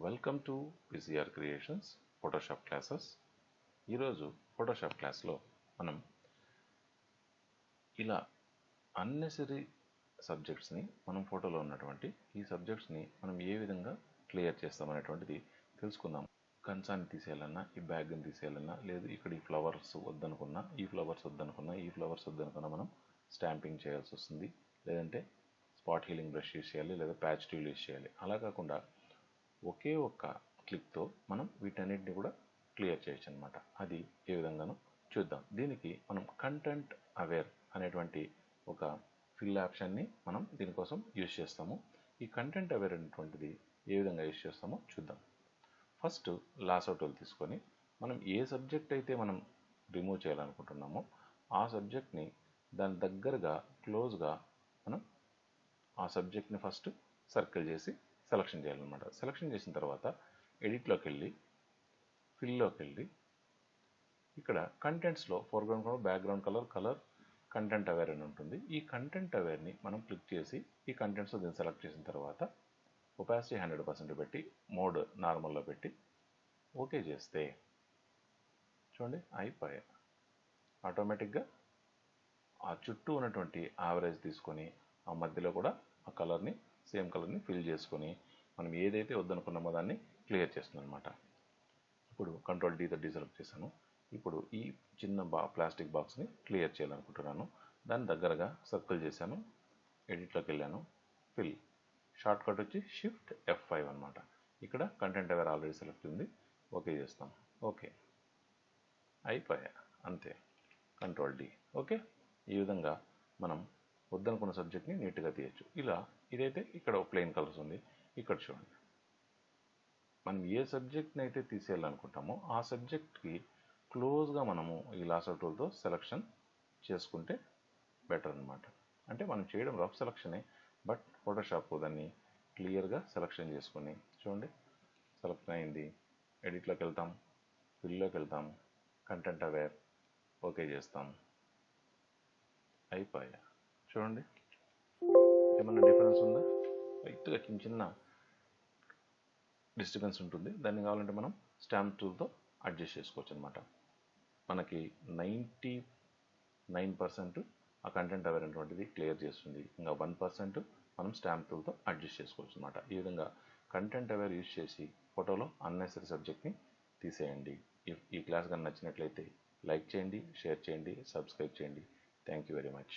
Welcome to PCR creations Photoshop classes. ఈరోజు Photoshop క్లాస్లో మనం ఇలా అన్నెసరీ సబ్జెక్ట్స్ని మనం ఫోటోలో ఉన్నటువంటి ఈ సబ్జెక్ట్స్ని మనం ఏ విధంగా క్లియర్ చేస్తామనేటువంటిది తెలుసుకుందాం. కంచాన్ని తీసేయాలన్నా, ఈ బ్యాగ్ని తీసేయాలన్నా, లేదు ఇక్కడ ఈ ఫ్లవర్స్ వద్దనుకున్నా, ఈ ఫ్లవర్స్ వద్దనుకున్నా మనం స్టాంపింగ్ చేయాల్సి వస్తుంది. లేదంటే స్పాట్ హీలింగ్ బ్రష్ యూస్ చేయాలి, లేదా ప్యాచ్ టూల్ యూస్ చేయాలి. అలా కాకుండా ఒకే ఒక్క క్లిక్తో మనం వీటన్నిటిని కూడా క్లియర్ చేయొచ్చు అనమాట. అది ఏ విధంగానో చూద్దాం. దీనికి మనం కంటెంట్ అవేర్ అనేటువంటి ఒక ఫిల్ ఆప్షన్ని మనం దీనికోసం యూజ్ చేస్తాము. ఈ కంటెంట్ అవేర్ అనేటువంటిది ఏ విధంగా యూజ్ చేస్తామో చూద్దాం. ఫస్ట్ లాసో టూల్ తీసుకొని మనం ఏ సబ్జెక్ట్ అయితే మనం రిమూవ్ చేయాలనుకుంటున్నామో ఆ సబ్జెక్ట్ని దాని దగ్గరగా క్లోజ్గా మనం ఆ సబ్జెక్ట్ని ఫస్ట్ సర్కిల్ చేసి సెలక్షన్ చేయాలన్నమాట. సెలక్షన్ చేసిన తర్వాత ఎడిట్లోకి వెళ్ళి ఫిల్లోకి వెళ్ళి ఇక్కడ కంటెంట్స్లో foreground colour, background colour, content aware అని ఉంటుంది. ఈ కంటెంట్ అవేర్ని మనం క్లిక్ చేసి ఈ కంటెంట్స్లో దీన్ని సెలెక్ట్ చేసిన తర్వాత ఒపాసిటీ 100% పెట్టి మోడ్ నార్మల్లో పెట్టి ఓకే చేస్తే చూడండి అయిపోయా. ఆటోమేటిక్గా ఆ చుట్టూ ఉన్నటువంటి యావరేజ్ తీసుకొని ఆ మధ్యలో కూడా ఆ కలర్ని సేమ్ కలర్ని ఫిల్ చేసుకొని మనం ఏదైతే వద్దనుకున్నామో దాన్ని క్లియర్ చేస్తుంది అనమాట. ఇప్పుడు కంట్రోల్ డీతో డీసెలెక్ట్ చేశాను. ఇప్పుడు ఈ చిన్న ప్లాస్టిక్ బాక్స్ని క్లియర్ చేయాలనుకుంటున్నాను. దాని దగ్గరగా సర్కిల్ చేశాను, ఎడిట్లోకి వెళ్ళాను, ఫిల్ షార్ట్ కట్ వచ్చి షిఫ్ట్ F5 అనమాట. ఇక్కడ కంటెంట్ అవేర్ ఆల్రెడీ సెలెక్ట్ ఉంది, ఓకే చేస్తాం. ఓకే అయిపోయా, అంతే. Control D. ఓకే, ఈ విధంగా మనం వద్దనుకున్న సబ్జెక్ట్ని నీట్గా తీయచ్చు. ఇలా ఇదైతే ఇక్కడ ప్లెయిన్ కలర్స్ ఉంది. ఇక్కడ చూడండి, మనం ఏ సబ్జెక్ట్ని అయితే తీసేయాలనుకుంటామో ఆ సబ్జెక్ట్కి క్లోజ్గా మనము ఈ లాసో టూల్తో సెలక్షన్ చేసుకుంటే బెటర్ అనమాట. అంటే మనం చేయడం రఫ్ సెలక్షనే, బట్ ఫోటోషాప్ దాన్ని క్లియర్గా సెలక్షన్ చేసుకుని చూడండి సెలెక్ట్ అయింది. ఎడిట్లోకి వెళ్తాం, ఫిల్లోకి వెళ్తాం, కంటెంట్ అవేర్ ఓకే చేస్తాం, అయిపోయా. చూడండి ఏమన్నా డిఫరెన్స్ ఉందా? లైట్గా చిన్న డిస్టర్బెన్స్ ఉంటుంది. దాన్ని కావాలంటే మనం స్టాంప్ టూల్తో అడ్జస్ట్ చేసుకోవచ్చు అనమాట. మనకి 99% ఆ కంటెంట్ అవేర్ అనేటువంటిది క్లియర్ చేస్తుంది. ఇంకా 1% మనం స్టాంప్ టూల్తో అడ్జస్ట్ చేసుకోవచ్చు అనమాట. ఈ విధంగా కంటెంట్ అవేర్ యూజ్ చేసి ఫోటోలో అన్నెసరీ సబ్జెక్ట్ని తీసేయండి. ఈ క్లాస్ కానీ నచ్చినట్లయితే లైక్ చేయండి, షేర్ చేయండి, సబ్స్క్రైబ్ చేయండి. Thank you very much.